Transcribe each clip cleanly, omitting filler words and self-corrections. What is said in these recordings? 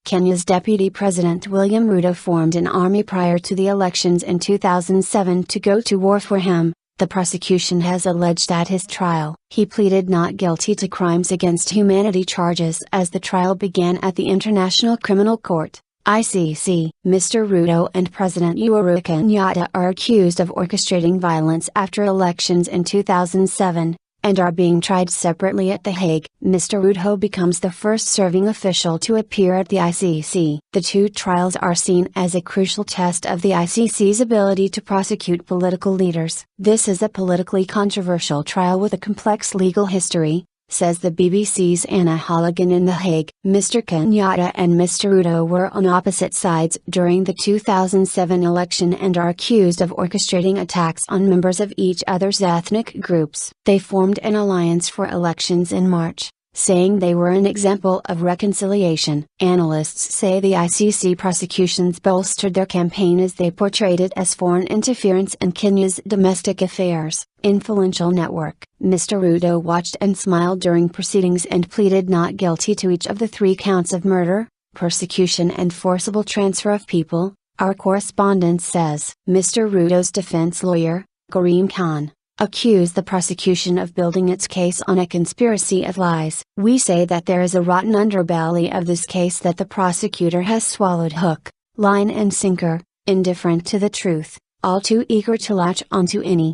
Kenya's Deputy President William Ruto formed an army prior to the elections in 2007 to go to war for him. The prosecution has alleged at his trial. He pleaded not guilty to crimes against humanity charges as the trial began at the International Criminal Court, ICC. Mr. Ruto and President Uhuru Kenyatta are accused of orchestrating violence after elections in 2007, and are being tried separately at The Hague. Mr. Ruto becomes the first serving official to appear at the ICC. The two trials are seen as a crucial test of the ICC's ability to prosecute political leaders. This is a politically controversial trial with a complex legal history, says the BBC's Anna Holligan in The Hague. Mr. Kenyatta and Mr. Ruto were on opposite sides during the 2007 election and are accused of orchestrating attacks on members of each other's ethnic groups. They formed an alliance for elections in March, saying they were an example of reconciliation. Analysts say the ICC prosecutions bolstered their campaign as they portrayed it as foreign interference in Kenya's domestic affairs. Influential network. Mr. Ruto watched and smiled during proceedings and pleaded not guilty to each of the 3 counts of murder, persecution and forcible transfer of people, our correspondent says. Mr. Ruto's defense lawyer, Karim Khan, accused the prosecution of building its case on a conspiracy of lies. We say that there is a rotten underbelly of this case that the prosecutor has swallowed hook, line and sinker, indifferent to the truth, all too eager to latch onto any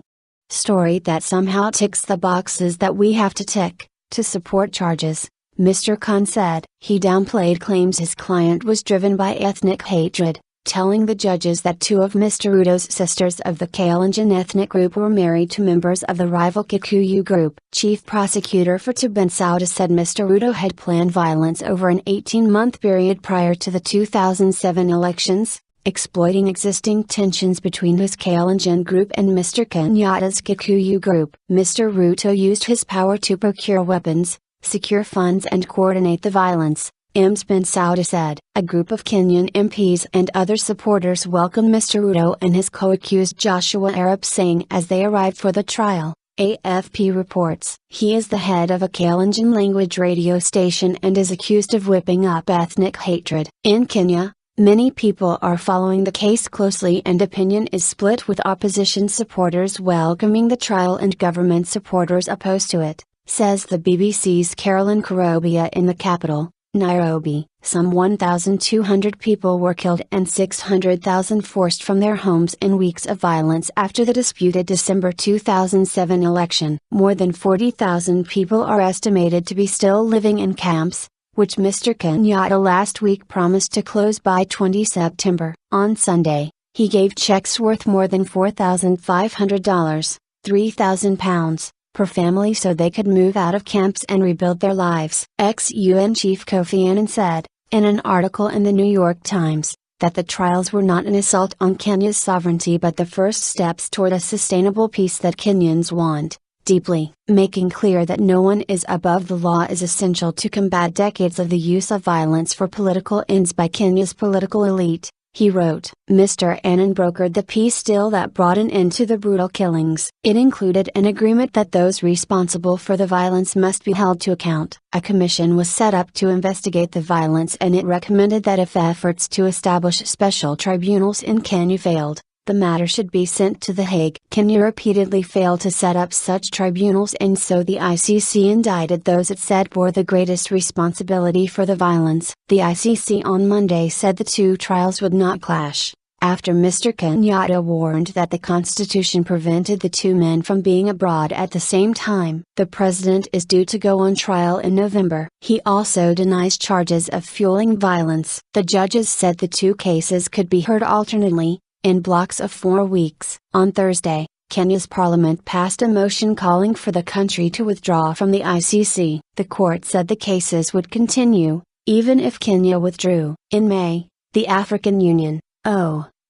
story that somehow ticks the boxes that we have to tick, to support charges, Mr. Khan said. He downplayed claims his client was driven by ethnic hatred, telling the judges that 2 of Mr. Ruto's sisters of the Kalenjin ethnic group were married to members of the rival Kikuyu group. Chief Prosecutor for Bensouda said Mr. Ruto had planned violence over an 18-month period prior to the 2007 elections, exploiting existing tensions between his Kalenjin group and Mr. Kenyatta's Kikuyu group. Mr. Ruto used his power to procure weapons, secure funds and coordinate the violence, Bensouda said. A group of Kenyan MPs and other supporters welcomed Mr. Ruto and his co-accused Joshua Arap Singh as they arrived for the trial, AFP reports. He is the head of a Kalenjin language radio station and is accused of whipping up ethnic hatred. In Kenya, many people are following the case closely and opinion is split, with opposition supporters welcoming the trial and government supporters opposed to it, says the BBC's Caroline Karobia in the capital, Nairobi. Some 1,200 people were killed and 600,000 forced from their homes in weeks of violence after the disputed December 2007 election. More than 40,000 people are estimated to be still living in camps, which Mr. Kenyatta last week promised to close by 20 September. On Sunday, he gave checks worth more than $4,500, £3,000, per family so they could move out of camps and rebuild their lives. Ex-UN Chief Kofi Annan said, in an article in the New York Times, that the trials were not an assault on Kenya's sovereignty but the first steps toward a sustainable peace that Kenyans want deeply. Making clear that no one is above the law is essential to combat decades of the use of violence for political ends by Kenya's political elite, he wrote. Mr. Annan brokered the peace deal that brought an end to the brutal killings. It included an agreement that those responsible for the violence must be held to account. A commission was set up to investigate the violence and it recommended that if efforts to establish special tribunals in Kenya failed, the matter should be sent to The Hague. Kenya repeatedly failed to set up such tribunals and so the ICC indicted those it said bore the greatest responsibility for the violence. The ICC on Monday said the 2 trials would not clash, after Mr. Kenyatta warned that the constitution prevented the 2 men from being abroad at the same time. The president is due to go on trial in November. He also denies charges of fueling violence. The judges said the 2 cases could be heard alternately, in blocks of 4 weeks. On Thursday, Kenya's parliament passed a motion calling for the country to withdraw from the ICC. The court said the cases would continue, even if Kenya withdrew. In May, the African Union,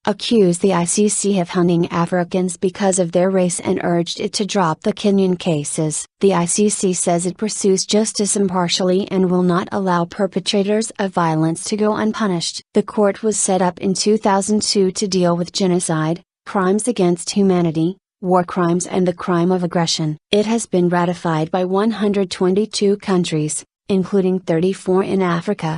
accused the ICC of hunting Africans because of their race and urged it to drop the Kenyan cases. The ICC says it pursues justice impartially and will not allow perpetrators of violence to go unpunished. The court was set up in 2002 to deal with genocide, crimes against humanity, war crimes and the crime of aggression. It has been ratified by 122 countries, including 34 in Africa.